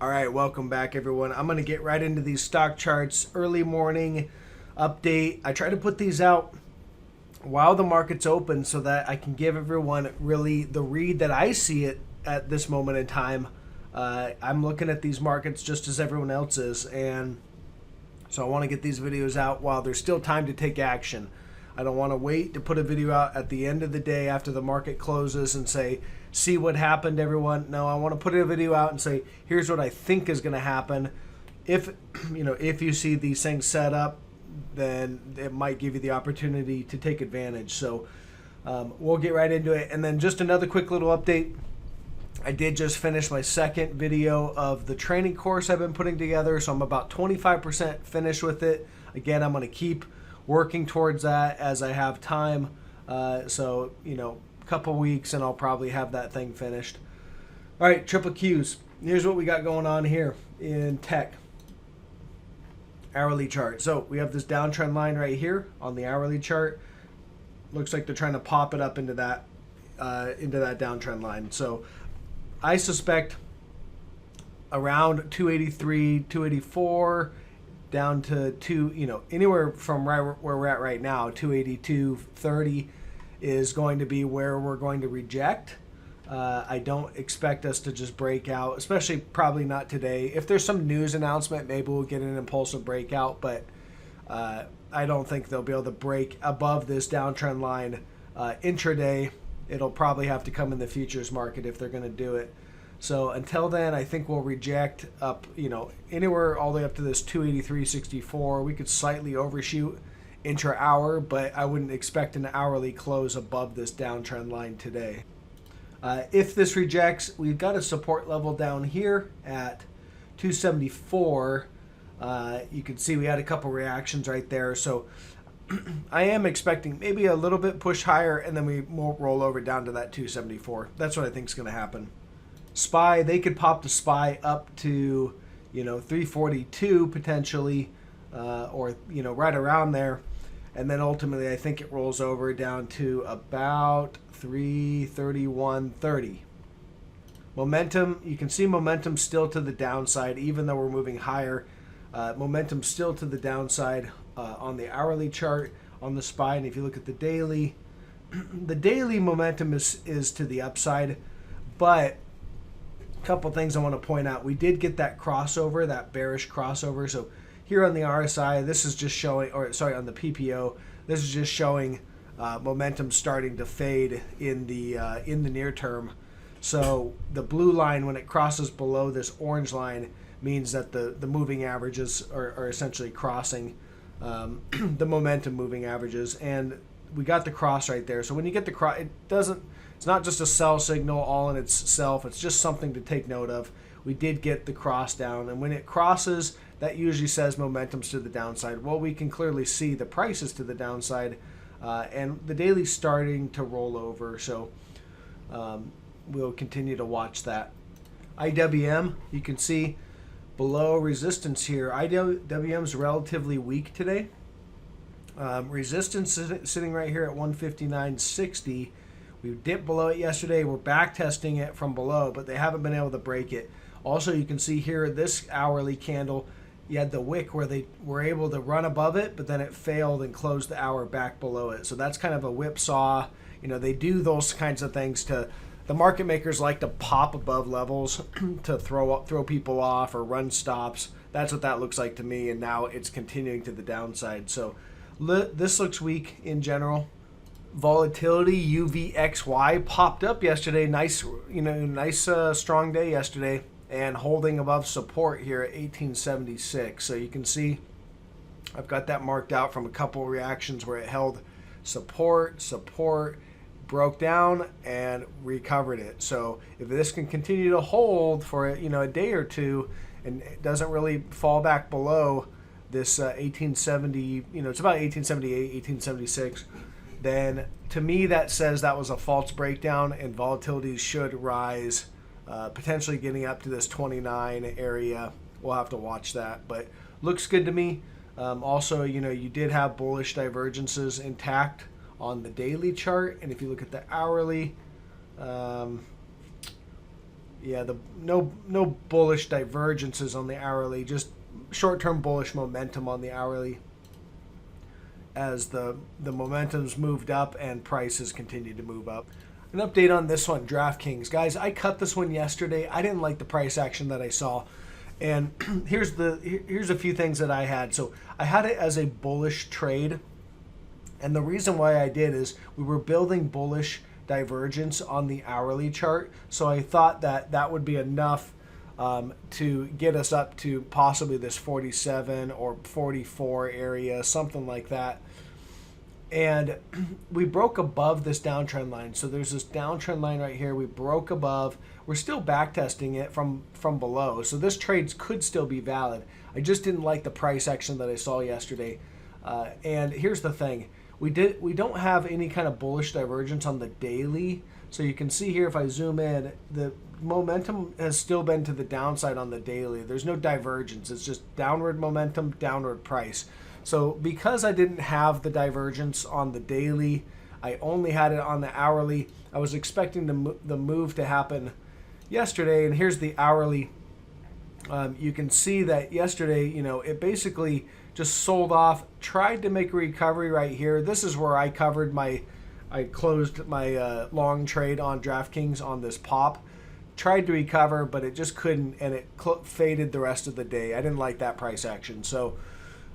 All right, welcome back, everyone. I'm going to get right into these stock charts. Early morning update. I try to put these out while the market's open so that I can give everyone really the read that I see it at this moment in time. I'm looking at these markets just as everyone else is, and so I want to get these videos out while there's still time to take action. I don't want to wait to put a video out at the end of the day after the market closes and say, see what happened, everyone. No, I want to put a video out and say, here's what I think is going to happen. If you see these things set up, then it might give you the opportunity to take advantage. So we'll get right into it. And then just another quick little update. I did just finish my second video of the training course I've been putting together. So I'm about 25% finished with it. Again, I'm going to keep working towards that as I have time. So, a couple weeks and I'll probably have that thing finished. All right, triple Qs. Here's what we got going on here in tech. Hourly chart. So we have this downtrend line right here on the hourly chart. Looks like they're trying to pop it up into that downtrend line. So I suspect around 283, 284 down to anywhere from right where we're at right now, 282.30 is going to be where we're going to reject. I don't expect us to just break out, especially probably not today. If there's some news announcement, maybe we'll get an impulsive breakout, but I don't think they'll be able to break above this downtrend line intraday. It'll probably have to come in the futures market if they're going to do it. So until then, I think we'll reject up, anywhere all the way up to this 283.64. We could slightly overshoot intra-hour, but I wouldn't expect an hourly close above this downtrend line today. If this rejects, we've got a support level down here at 274. You can see we had a couple reactions right there. So I am expecting maybe a little bit push higher, and then we won't roll over down to that 274. That's what I think is going to happen. SPY, they could pop the SPY up to 342 potentially, or right around there, and then ultimately I think it rolls over down to about 331.30. Momentum, you can see momentum still to the downside even though we're moving higher. Momentum still to the downside on the hourly chart on the SPY, and if you look at the daily, the daily momentum is to the upside, but couple things I want to point out. We did get that crossover, that bearish crossover. So here on the RSI, this is just showing, on the PPO, this is just showing momentum starting to fade in the near term. So the blue line, when it crosses below this orange line, means that the moving averages are essentially crossing the momentum moving averages, and we got the cross right there. So when you get the cross, it's not just a sell signal all in itself. It's just something to take note of. We did get the cross down, and when it crosses, that usually says momentum's to the downside. Well, we can clearly see the price is to the downside, and the daily's starting to roll over. So we'll continue to watch that. IWM, you can see below resistance here. IWM's relatively weak today. Resistance is sitting right here at 159.60. We dipped below it yesterday. We're back testing it from below, but they haven't been able to break it. Also, you can see here, this hourly candle, you had the wick where they were able to run above it, but then it failed and closed the hour back below it. So that's kind of a whipsaw. They do those kinds of things the market makers like to pop above levels to throw people off or run stops. That's what that looks like to me, and now it's continuing to the downside. So this looks weak in general. Volatility, UVXY, popped up yesterday. Nice strong day yesterday, and holding above support here at 1876. So you can see I've got that marked out from a couple reactions where it held support, broke down, and recovered it. So if this can continue to hold for a day or two, and it doesn't really fall back below this 1870, it's about 1878, 1876. Then to me that says that was a false breakdown, and volatility should rise, potentially getting up to this 29 area. We'll have to watch that, but looks good to me. Also, you did have bullish divergences intact on the daily chart, and if you look at the hourly, Yeah, the no bullish divergences on the hourly, just short-term bullish momentum on the hourly as the momentum's moved up and prices continue to move up. An update on this one, DraftKings. Guys, I cut this one yesterday. I didn't like the price action that I saw. And here's a few things that I had. So I had it as a bullish trade. And the reason why I did is we were building bullish divergence on the hourly chart. So I thought that that would be enough to get us up to possibly this 47 or 44 area, something like that. And we broke above this downtrend line. So there's this downtrend line right here. We broke above. We're still back testing it from below. So this trade could still be valid. I just didn't like the price action that I saw yesterday. And here's the thing. We don't have any kind of bullish divergence on the daily. So you can see here if I zoom in, the momentum has still been to the downside on the daily. There's no divergence. It's just downward momentum, downward price. So because I didn't have the divergence on the daily, I only had it on the hourly. I was expecting the move to happen yesterday, and here's the hourly. You can see that yesterday, it basically just sold off, tried to make a recovery right here. This is where I closed my long trade on DraftKings on this pop. Tried to recover, but it just couldn't, and it faded the rest of the day. I didn't like that price action. So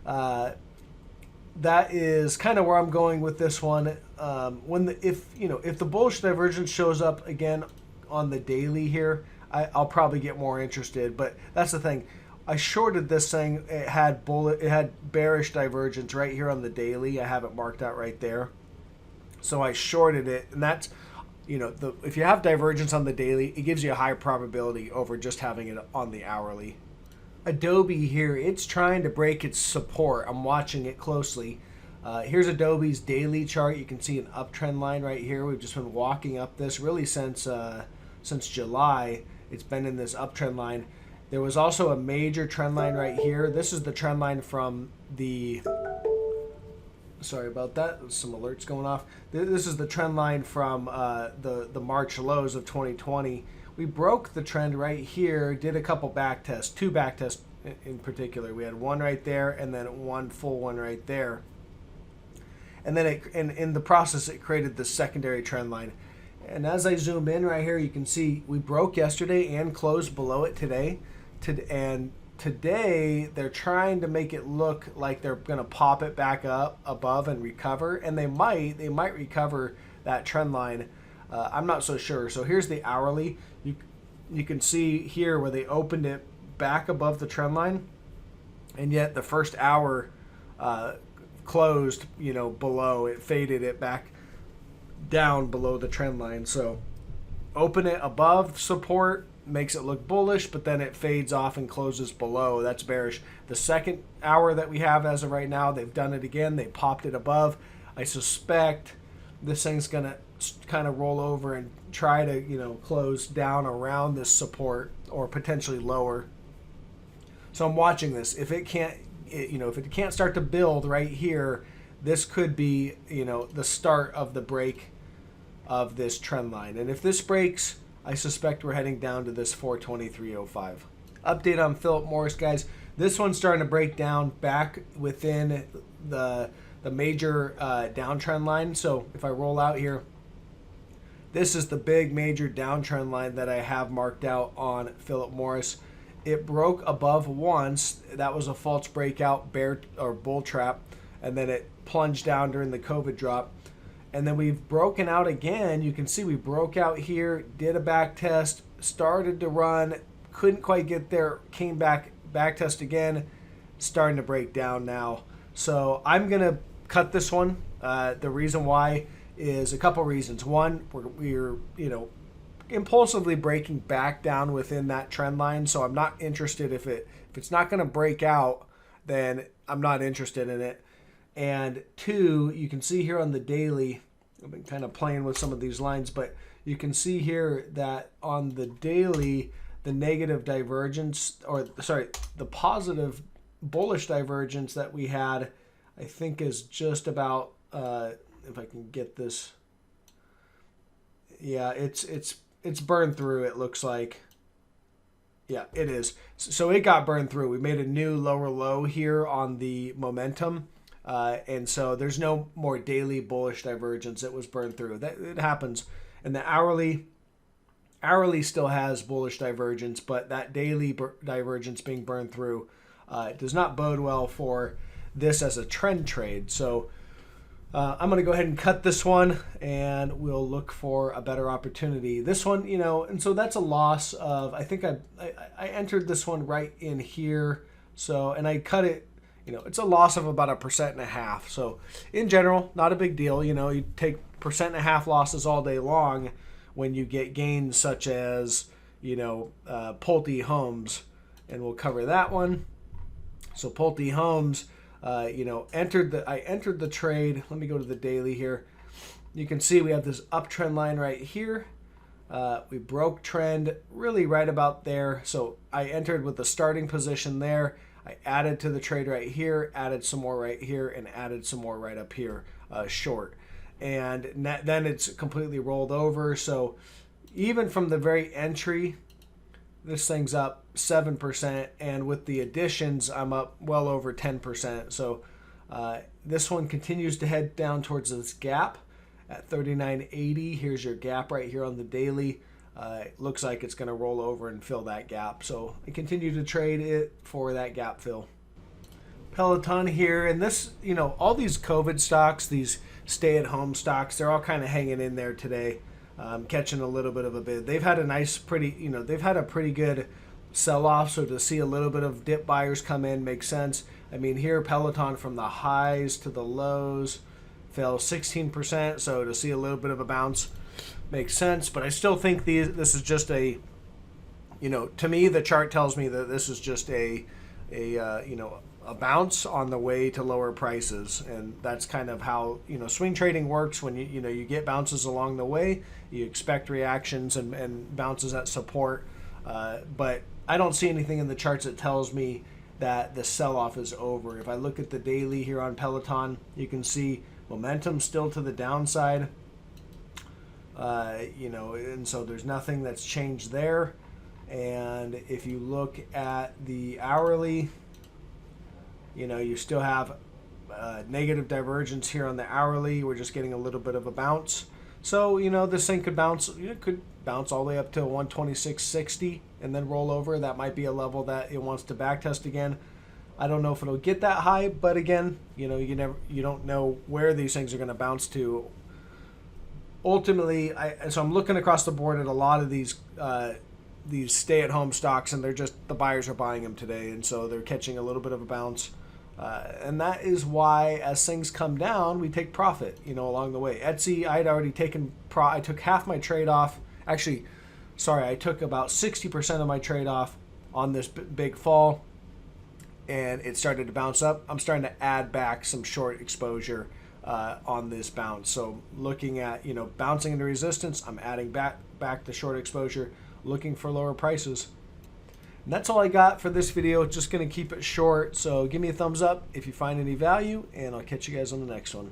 that is kind of where I'm going with this one. If the bullish divergence shows up again on the daily here, I'll probably get more interested. But that's the thing. I shorted this thing. It had bearish divergence right here on the daily. I have it marked out right there. So I shorted it, and that's if you have divergence on the daily, it gives you a higher probability over just having it on the hourly. Adobe here, it's trying to break its support. I'm watching it closely. Here's Adobe's daily chart. You can see an uptrend line right here. We've just been walking up this really since July. It's been in this uptrend line. There was also a major trend line right here. This is the trend line from the... Sorry about that. Some alerts going off. This is the trend line from the March lows of 2020. We broke the trend right here, did a couple back tests, 2 back tests in particular. We had one right there and then one full one right there. And then in the process, it created the secondary trend line. And as I zoom in right here, you can see we broke yesterday and closed below it today. And today, they're trying to make it look like they're going to pop it back up above and recover. And they might recover that trend line. I'm not so sure. So here's the hourly. You can see here where they opened it back above the trend line, and yet the first hour closed, below. It faded it back down below the trend line. So open it above support, makes it look bullish, but then it fades off and closes below. That's bearish. The second hour that we have as of right now, they've done it again. They popped it above. I suspect this thing's going to kind of roll over and try to, close down around this support or potentially lower. So I'm watching this. If it can't, if it can't start to build right here, this could be, the start of the break of this trend line. And if this breaks, I suspect we're heading down to this 423.05. Update on Philip Morris, guys. This one's starting to break down back within the major downtrend line. So if I roll out here, this is the big major downtrend line that I have marked out on Philip Morris. It broke above once. That was a false breakout, bear or bull trap, and then it plunged down during the COVID drop. And then we've broken out again. You can see we broke out here, did a back test, started to run, couldn't quite get there, came back test again, starting to break down now. So I'm going to cut this one. The reason why is a couple reasons. One, we're impulsively breaking back down within that trend line. So I'm not interested if it's not going to break out, then I'm not interested in it. And 2, you can see here on the daily, I've been kind of playing with some of these lines, but you can see here that on the daily, the negative divergence, the positive bullish divergence that we had, I think is just about, if I can get this, yeah, it's burned through, it looks like. Yeah, it is. So it got burned through. We made a new lower low here on the momentum. And so there's no more daily bullish divergence. It was burned through. That it happens. And the hourly still has bullish divergence, but that daily divergence being burned through does not bode well for this as a trend trade. So I'm going to go ahead and cut this one, and we'll look for a better opportunity. This one, and so that's a loss of, I think I entered this one right in here. So, and I cut it, it's a loss of about 1.5%. So in general, not a big deal. You take 1.5% losses all day long when you get gains such as, Polti Homes, and we'll cover that one. So Polti Homes, I entered the trade. Let me go to the daily here. You can see we have this uptrend line right here. We broke trend really right about there. So I entered with the starting position there. I added to the trade right here, added some more right here, and added some more right up here, short. And then it's completely rolled over. So even from the very entry, this thing's up 7%, and with the additions, I'm up well over 10%. So this one continues to head down towards this gap at 39.80. Here's your gap right here on the daily. It looks like it's going to roll over and fill that gap. So I continue to trade it for that gap fill. Peloton here, and this, all these COVID stocks, these stay-at-home stocks, they're all kind of hanging in there today. Catching a little bit of a bid. They've had a nice, they've had a pretty good sell-off. So to see a little bit of dip buyers come in makes sense. I mean, here Peloton from the highs to the lows fell 16%. So to see a little bit of a bounce makes sense. But I still think this is just a, to me the chart tells me that this is just a bounce on the way to lower prices, and that's kind of how swing trading works. When you get bounces along the way, you expect reactions and bounces at support, but I don't see anything in the charts that tells me that the sell-off is over. If I look at the daily here on Peloton, you can see momentum still to the downside, and so there's nothing that's changed there. And if you look at the hourly, you still have negative divergence here on the hourly. We're just getting a little bit of a bounce. So, this thing could bounce. It could bounce all the way up to 126.60 and then roll over. That might be a level that it wants to backtest again. I don't know if it'll get that high, but again, you don't know where these things are going to bounce to. Ultimately, so I'm looking across the board at a lot of these stay-at-home stocks, and the buyers are buying them today, and so they're catching a little bit of a bounce. And that is why, as things come down, we take profit, along the way. Etsy, I'd already taken I took half my trade off. Actually, sorry, I took about 60% of my trade off on this big fall, and it started to bounce up. I'm starting to add back some short exposure on this bounce. So looking at, bouncing into resistance, I'm adding back the short exposure, looking for lower prices. And that's all I got for this video. Just going to keep it short. So give me a thumbs up if you find any value, and I'll catch you guys on the next one.